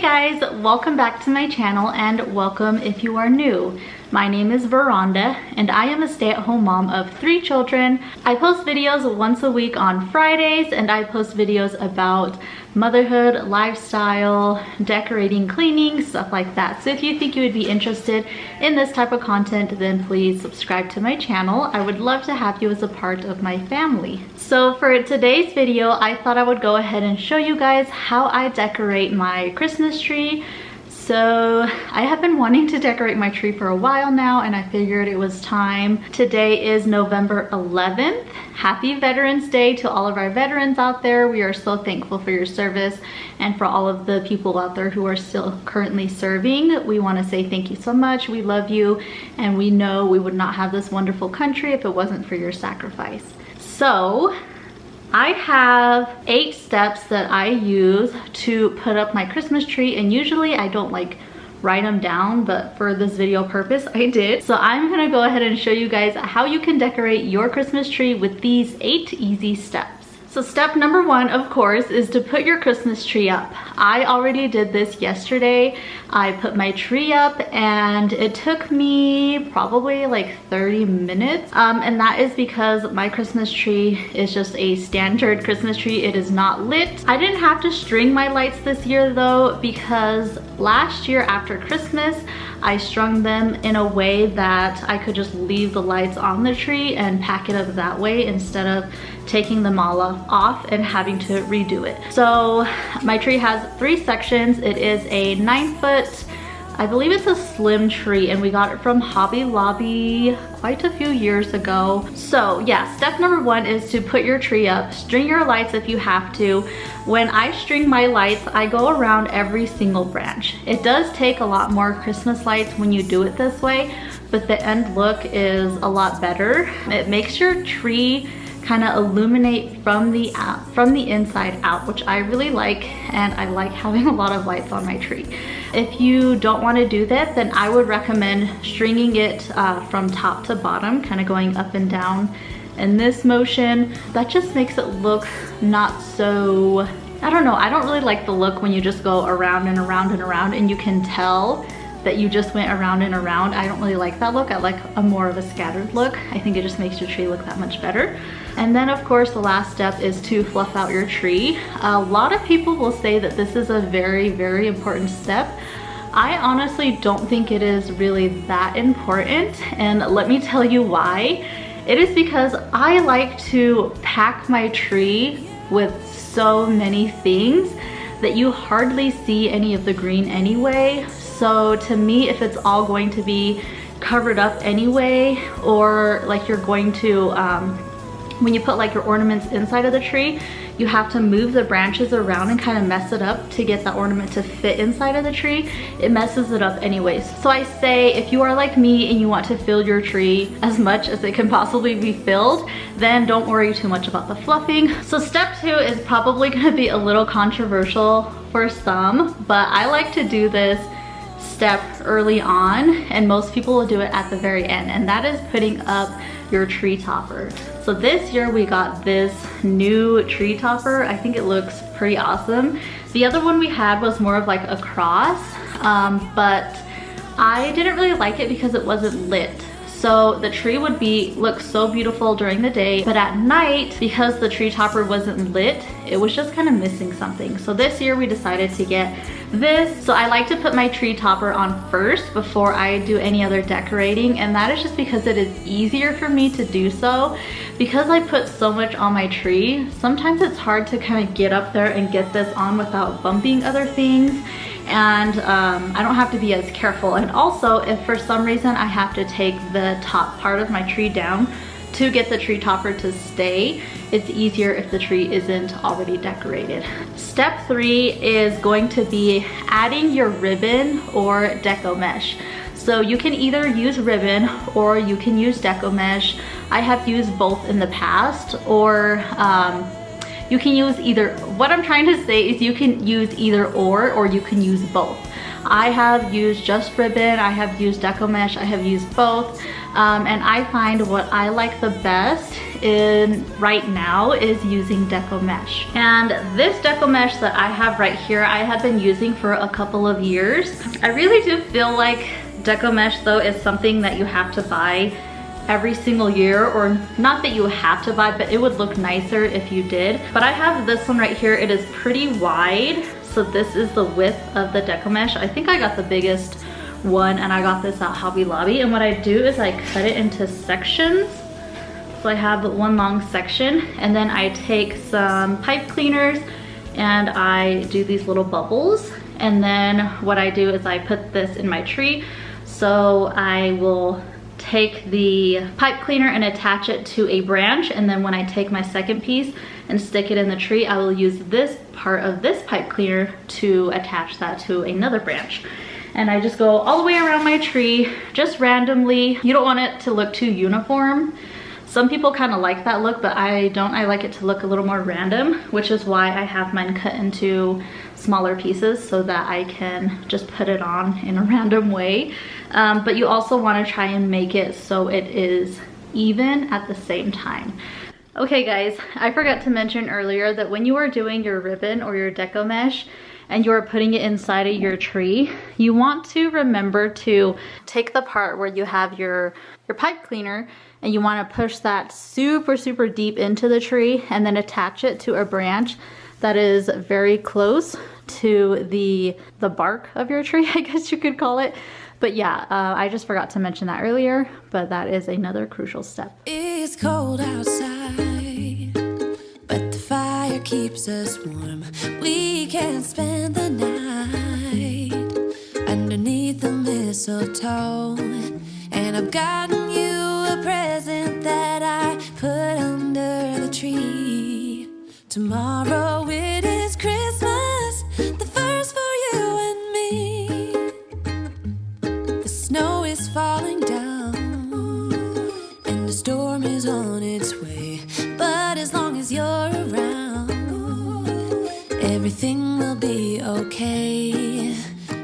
guys, welcome back to my channel and welcome if you are new. My name is Veranda and I am a stay-at-home mom of 3 children. I post videos once a week on Fridays and I post videos about motherhood, lifestyle, decorating, cleaning, stuff like that. So if you think you would be interested in this type of content, then please subscribe to my channel. I would love to have you as a part of my family. So for today's video, I thought I would go ahead and show you guys how I decorate my Christmas tree. So I have been wanting to decorate my tree for a while now and I figured it was time. Today is November 11th. Happy Veterans Day to all of our veterans out there. We are so thankful for your service and for all of the people out there who are still currently serving. We want to say thank you so much. We love you and we know we would not have this wonderful country if it wasn't for your sacrifice. So I have 8 steps that I use to put up my Christmas tree, and usually I don't like write them down, but for this video purpose I did. So I'm gonna go ahead and show you guys how you can decorate your Christmas tree with these 8 easy steps. So step number 1, of course, is to put your Christmas tree up. I already did this yesterday. I put my tree up and it took me probably like 30 minutes. And that is because my Christmas tree is just a standard Christmas tree. It is not lit. I didn't have to string my lights this year though, because last year after Christmas, I strung them in a way that I could just leave the lights on the tree and pack it up that way instead of taking them all off and having to redo it. So my tree has 3 sections. It is a 9-foot, I believe it's a slim tree, and we got it from Hobby Lobby quite a few years ago. So yeah, step number 1 is to put your tree up. String your lights if you have to. When I string my lights, I go around every single branch. It does take a lot more Christmas lights when you do it this way, but the end look is a lot better. It makes your tree kind of illuminate from the inside out, which I really like, and I like having a lot of lights on my tree. If you don't want to do that, then I would recommend stringing it from top to bottom, kind of going up and down in this motion. That just makes it look not so, I don't know, I don't really like the look when you just go around and around and around and you can tell that you just went around and around. I don't really like that look. I like a more of a scattered look. I think it just makes your tree look that much better. And then of course the last step is to fluff out your tree. A lot of people will say that this is a very, very important step. I honestly don't think it is really that important, and let me tell you why. It is because I like to pack my tree with so many things that you hardly see any of the green anyway. So to me, if it's all going to be covered up anyway, or like you're going to, when you put like your ornaments inside of the tree, you have to move the branches around and kind of mess it up to get that ornament to fit inside of the tree. It messes it up anyways. So I say if you are like me and you want to fill your tree as much as it can possibly be filled, then don't worry too much about the fluffing. So step 2 is probably going to be a little controversial for some, but I like to do this step early on, and most people will do it at the very end, and that is putting up your tree topper. So this year we got this new tree topper. I think it looks pretty awesome. The other one we had was more of like a cross, but I didn't really like it because it wasn't lit. So the tree would look so beautiful during the day, but at night, because the tree topper wasn't lit, it was just kind of missing something. So this year we decided to get this. So I like to put my tree topper on first before I do any other decorating, and that is just because it is easier for me to do so. Because I put so much on my tree, sometimes it's hard to kind of get up there and get this on without bumping other things. And I don't have to be as careful. And also, if for some reason I have to take the top part of my tree down to get the tree topper to stay, it's easier if the tree isn't already decorated. Step 3 is going to be adding your ribbon or deco mesh. So you can either use ribbon or you can use deco mesh. I have used both in the past, or you can use either. What I'm trying to say is you can use either or you can use both. I have used just ribbon, I have used deco mesh, I have used both, and I find what I like the best in right now is using deco mesh. And this deco mesh that I have right here, I have been using for a couple of years. I really do feel like deco mesh though is something that you have to buy every single year, or not that you have to buy, but it would look nicer if you did. But I have this one right here. It is pretty wide, so this is the width of the deco mesh. I think I got the biggest one, and I got this at Hobby Lobby. And what I do is I cut it into sections. So I have one long section, and then I take some pipe cleaners and I do these little bubbles. And then what I do is I put this in my tree. So I will take the pipe cleaner and attach it to a branch, and then when I take my second piece and stick it in the tree, I will use this part of this pipe cleaner to attach that to another branch. And I just go all the way around my tree, just randomly. You don't want it to look too uniform. Some people kind of like that look, but I don't. I like it to look a little more random, which is why I have mine cut into smaller pieces so that I can just put it on in a random way. But you also want to try and make it so it is even at the same time. Okay guys, I forgot to mention earlier that when you are doing your ribbon or your deco mesh and you're putting it inside of your tree, you want to remember to take the part where you have your pipe cleaner, and you want to push that super deep into the tree and then attach it to a branch that is very close to the bark of your tree, I guess you could call it. But yeah, I just forgot to mention that earlier, but that is another crucial step. It's cold outside, but the fire keeps us warm. We can spend the night underneath the mistletoe. And I've gotten you a present that I put under the tree. Tomorrow it is Christmas, the first for you and me. The snow is falling down and the storm is on its way. But as long as you're around, everything will be okay.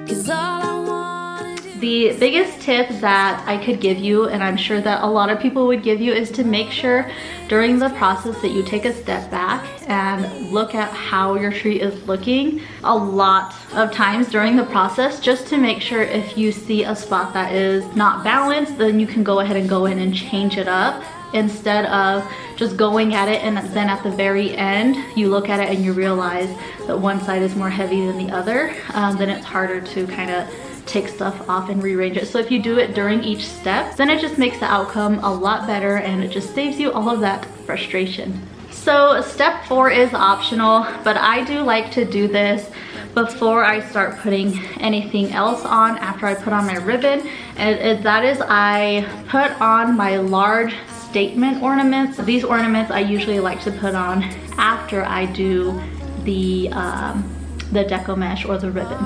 'Cause all I wanna do. The biggest tip that I could give you, and I'm sure that a lot of people would give you, is to make sure during the process that you take a step back and look at how your tree is looking a lot of times during the process, just to make sure if you see a spot that is not balanced, then you can go ahead and go in and change it up, instead of just going at it and then at the very end you look at it and you realize that one side is more heavy than the other. Then it's harder to kind of take stuff off and rearrange it. So if you do it during each step, then it just makes the outcome a lot better, and it just saves you all of that frustration. So step 4 is optional, but I do like to do this before I start putting anything else on, after I put on my ribbon, and that is I put on my large statement ornaments. These ornaments I usually like to put on after I do the deco mesh or the ribbon.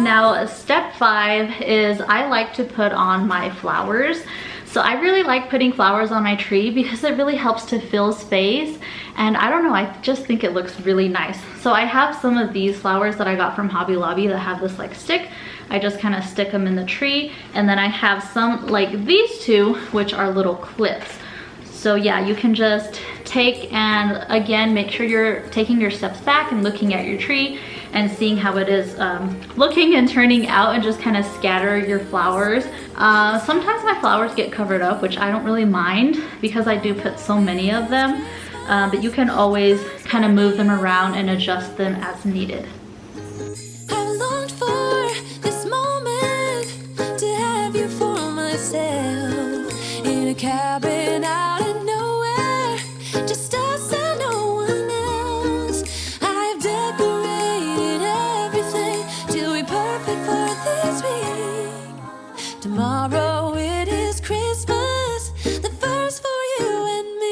Now step 5 is I like to put on my flowers. So I really like putting flowers on my tree because it really helps to fill space, and I don't know, I just think it looks really nice. So I have some of these flowers that I got from Hobby Lobby that have this like stick. I just kind of stick them in the tree, and then I have some like these two, which are little clips. So yeah, you can just take and again make sure you're taking your steps back and looking at your tree and seeing how it is looking and turning out, and just kind of scatter your flowers. Sometimes my flowers get covered up, which I don't really mind because I do put so many of them, but you can always kind of move them around and adjust them as needed. I longed for this moment to have you for myself in a cabin out in nowhere, just us and no one else. I've decorated everything till we're perfect for this week. Tomorrow it is Christmas, the first for you and me.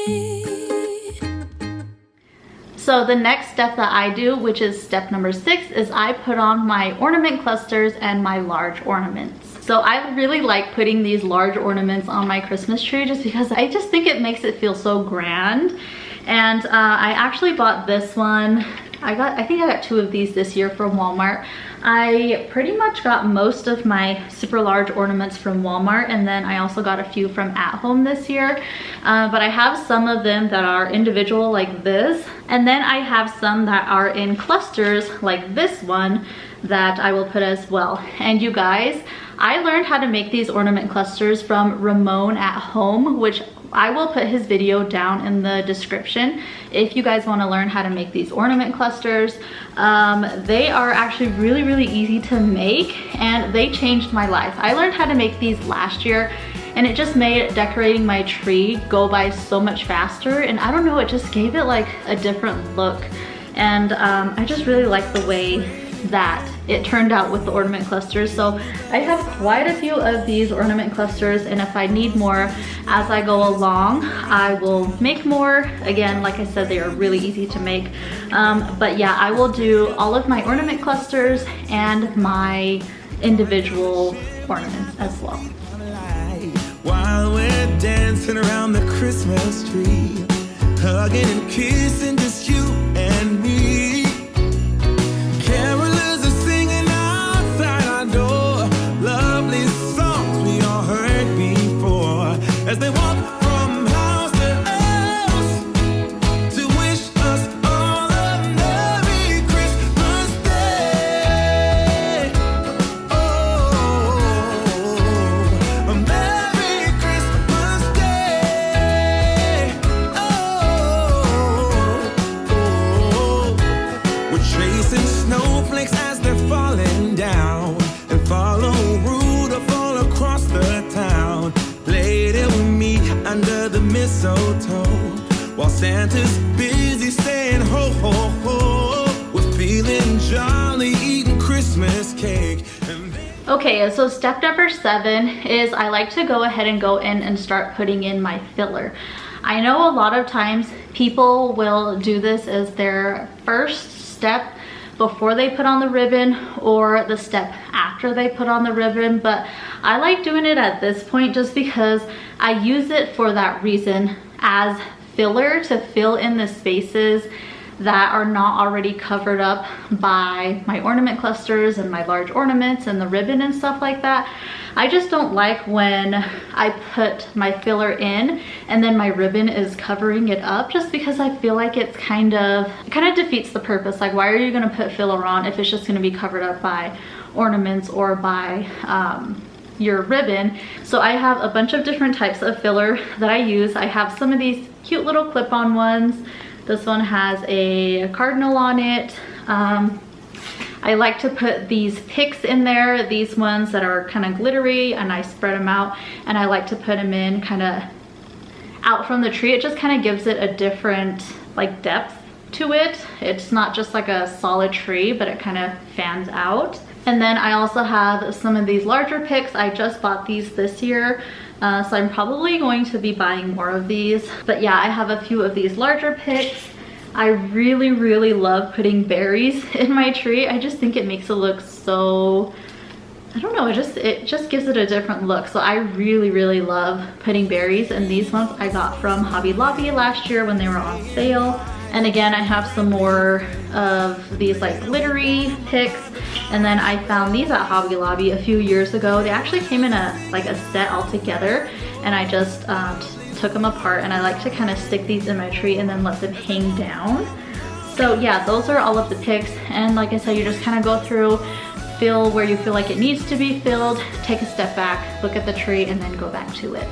So the next step that I do, which is step number 6, is I put on my ornament clusters and my large ornaments. So I really like putting these large ornaments on my Christmas tree just because I just think it makes it feel so grand. And I actually bought this one. I think I got 2 of these this year from Walmart. I pretty much got most of my super large ornaments from Walmart, and then I also got a few from At Home this year. But I have some of them that are individual like this, and then I have some that are in clusters like this one that I will put as well. And you guys, I learned how to make these ornament clusters from Ramon at Home, which I will put his video down in the description if you guys want to learn how to make these ornament clusters. They are actually really easy to make, and they changed my life. I learned how to make these last year, and it just made decorating my tree go by so much faster. And I don't know, it just gave it like a different look. And I just really like the way that it turned out with the ornament clusters. So I have quite a few of these ornament clusters, and if I need more as I go along, I will make more. Again, like I said, they are really easy to make. But yeah, I will do all of my ornament clusters and my individual ornaments as well. While we're dancing around the Christmas tree, hugging and kissing, just you and me. Carolers are singing outside our door, lovely songs we all heard before, as they walk from house to house to wish us all a Merry Christmas Day. Oh, a Merry Christmas Day. Oh, we're tracing snowflakes as they're falling down, and follow Rudolph all across the town. Later we meet under the mistletoe, while Santa's busy saying ho ho ho. We're feeling jolly, eating Christmas cake. Okay, so step number 7 is I like to go ahead and go in and start putting in my filler. I know a lot of times people will do this as their first step before they put on the ribbon, or the step after they put on the ribbon, but I like doing it at this point just because I use it for that reason, as filler to fill in the spaces that are not already covered up by my ornament clusters and my large ornaments and the ribbon and stuff like that. I just don't like when I put my filler in and then my ribbon is covering it up, just because I feel like it kind of defeats the purpose. Like, why are you going to put filler on if it's just going to be covered up by ornaments or by your ribbon? So I have a bunch of different types of filler that I use. I have some of these cute little clip-on ones. This one has a cardinal on it. I like to put these picks in there, these ones that are kind of glittery, and I spread them out, and I like to put them in kind of out from the tree. It just kind of gives it a different like depth to it. It's not just like a solid tree, but it kind of fans out. And then I also have some of these larger picks. I just bought these this year, so I'm probably going to be buying more of these. But yeah, I have a few of these larger picks. I really love putting berries in my tree. I just think it makes it look so, I don't know, it just gives it a different look. So I really love putting berries, and these ones I got from Hobby Lobby last year when they were on sale. And again, I have some more of these like glittery picks, and then I found these at Hobby Lobby a few years ago. They actually came in a set all together, and I just took them apart, and I like to kind of stick these in my tree and then let them hang down. So yeah, those are all of the picks, and like I said, you just kind of go through, fill where you feel like it needs to be filled, take a step back, look at the tree, and then go back to it.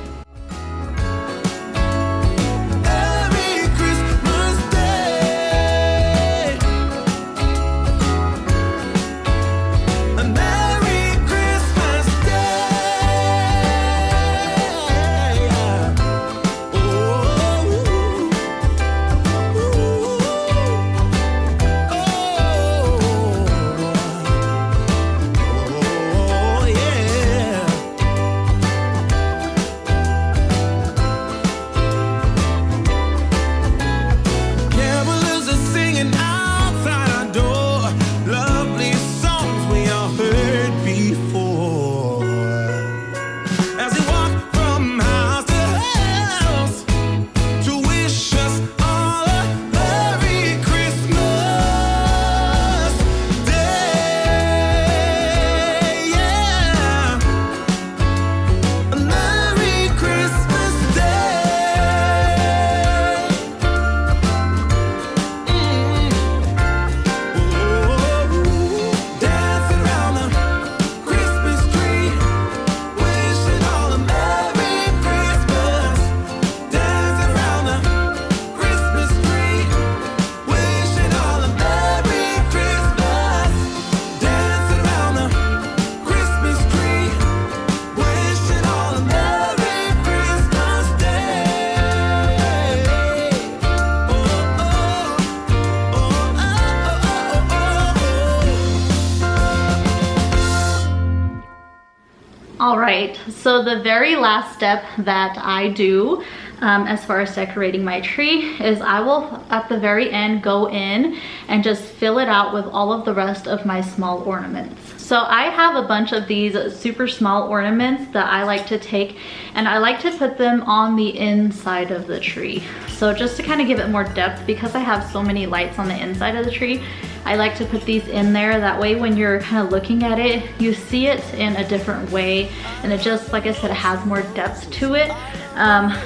All right, so the very last step that I do as far as decorating my tree is I will at the very end go in and just fill it out with all of the rest of my small ornaments. So I have a bunch of these super small ornaments that I like to take and I like to put them on the inside of the tree. So just to kind of give it more depth, because I have so many lights on the inside of the tree, I like to put these in there. That way when you're kind of looking at it, you see it in a different way, and it just, like I said, it has more depth to it.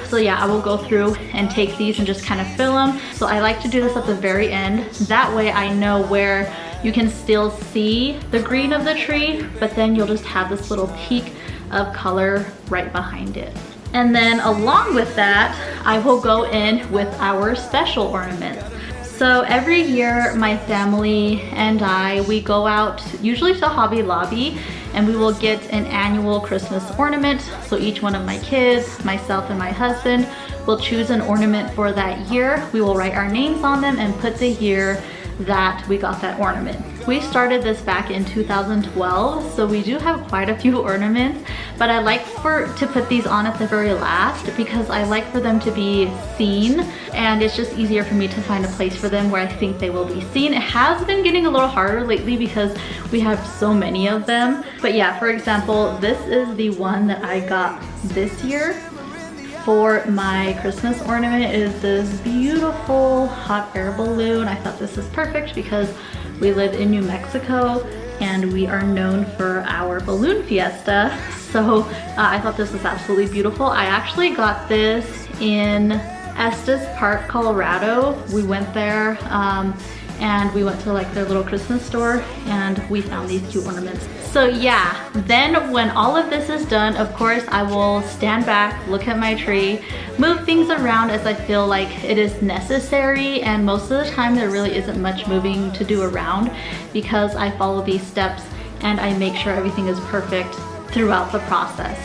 So yeah, I will go through and take these and just kind of fill them. So I like to do this at the very end. That way I know where you can still see the green of the tree, but then you'll just have this little peak of color right behind it. And then along with that, I will go in with our special ornaments. So every year my family and we go out usually to Hobby Lobby and we will get an annual Christmas ornament. So each one of my kids, myself and my husband will choose an ornament for that year. We will write our names on them and put the year that we got that ornament. We started this back in 2012, so we do have quite a few ornaments, but I like to put these on at the very last because I like for them to be seen, and it's just easier for me to find a place for them where I think they will be seen. It has been getting a little harder lately because we have so many of them. But yeah, for example, this is the one that I got this year for my Christmas ornament. It is this beautiful hot air balloon. I thought this is perfect because we live in New Mexico and we are known for our balloon fiesta. So I thought this was absolutely beautiful. I actually got this in Estes Park, Colorado. We went there and we went to like their little Christmas store and we found these cute ornaments. So yeah, then when all of this is done, of course, I will stand back, look at my tree, move things around as I feel like it is necessary, and most of the time there really isn't much moving to do around because I follow these steps and I make sure everything is perfect throughout the process.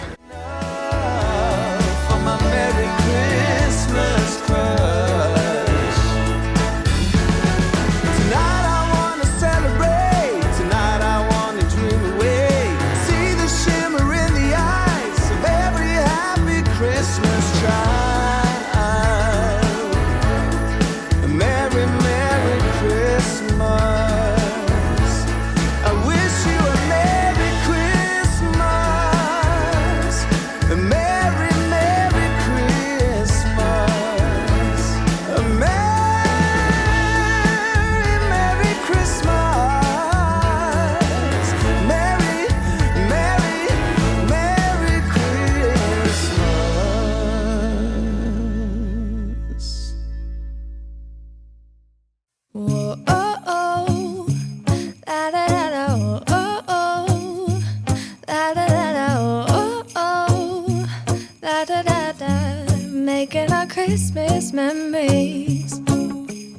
Making our Christmas memories.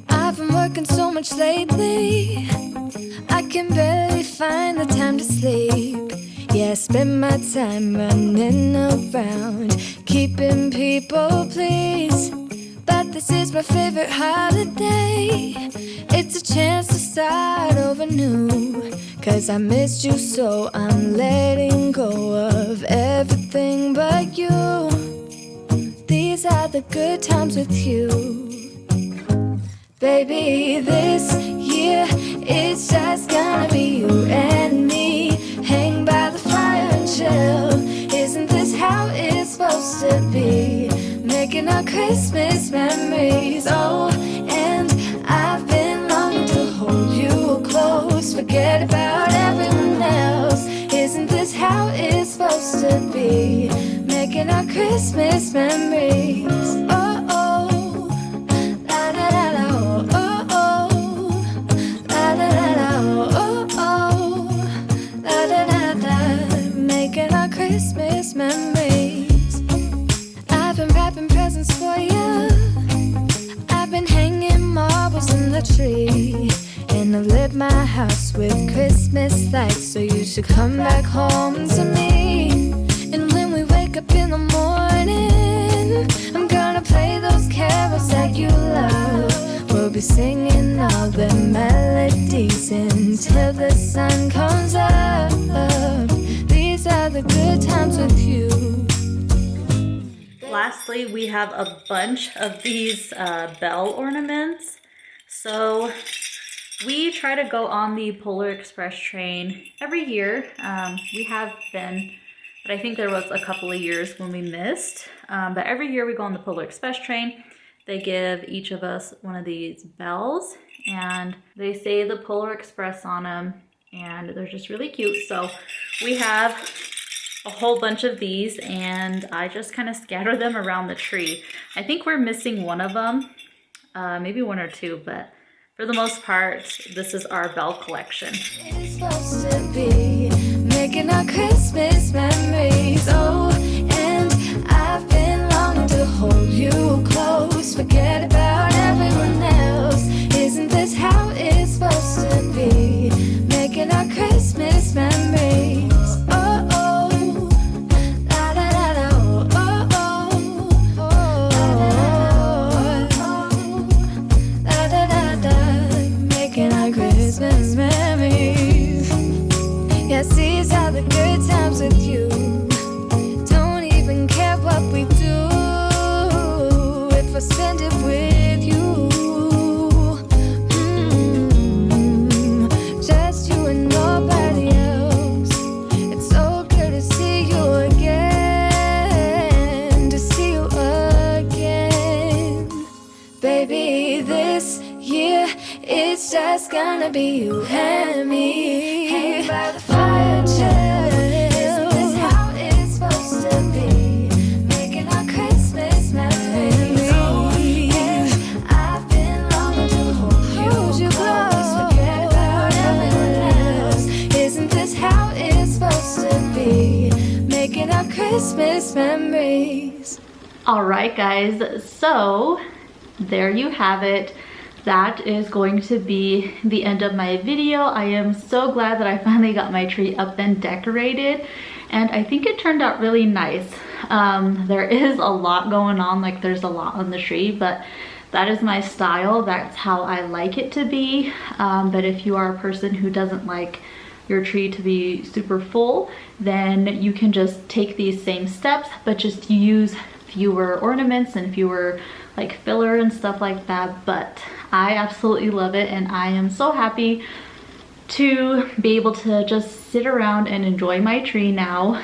I've been working so much lately, I can barely find the time to sleep. Yeah, I spend my time running around, keeping people pleased. But this is my favorite holiday. It's a chance to start over new, 'cause I missed you, so I'm letting go of everything but you. These are the good times with you. Baby, this year it's just gonna be you and me. Hang by the fire and chill. Isn't this how it's supposed to be? Making our Christmas memories. Oh, and I've been longing to hold you close. Forget about everyone else. Isn't this how it's supposed to be? Making our Christmas memories. Oh, oh, la da da da, oh, oh, la da da da, oh, oh, la da da da. Making our Christmas memories. I've been wrapping presents for you. I've been hanging marbles in the tree, and I've lit my house with Christmas lights. So you should come back home to me. And when we wake up in the morning, I'm gonna play those carols that you love. We'll be singing all the melodies until the sun comes up. These are the good times lastly, we have a bunch of these bell ornaments. So we try to go on the Polar Express train every year. We have been, but I think there was a couple of years when we missed. But every year we go on the Polar Express train. They give each of us one of these bells, and they say the Polar Express on them, and they're just really cute. So we have a whole bunch of these, and I just kind of scatter them around the tree. I think we're missing one of them, maybe one or two, but for the most part, this is our bell collection. It's supposed to be making our Christmas memories. Oh, and I've been longing to hold you close. Forget about everyone else. Isn't this how it's supposed to be? Making our Christmas memories. Oh, oh, la da da da. Oh, oh, oh, oh, la da da da. Making our Christmas memories. Yes, these are the good times with you. Don't even care what we do if I spend it with you. Just you and nobody else. It's so good to see you again, to see you again. Baby, this year it's just gonna be you and me. Hanging by the fire chill. Isn't this how it's supposed to be? Making our Christmas memories. Oh, and I've been longing to hold you close. Forget about everyone else. Isn't this how it's supposed to be? Making our Christmas memories. All right, guys, so there you have it. That is going to be the end of my video. I am so glad that I finally got my tree up and decorated, and I think it turned out really nice. There is a lot going on, like there's a lot on the tree, but that is my style. That's how I like it to be. But if you are a person who doesn't like your tree to be super full, then you can just take these same steps, but just use fewer ornaments and fewer like filler and stuff like that. But I absolutely love it, and I am so happy to be able to just sit around and enjoy my tree now.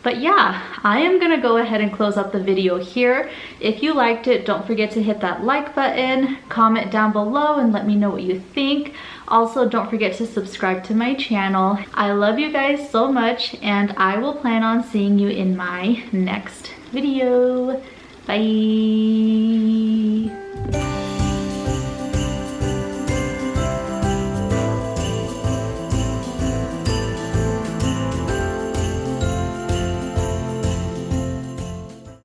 But yeah, I am gonna go ahead and close up the video here. If you liked it, don't forget to hit that like button, comment down below and let me know what you think. Also, don't forget to subscribe to my channel. I love you guys so much, and I will plan on seeing you in my next video. Bye.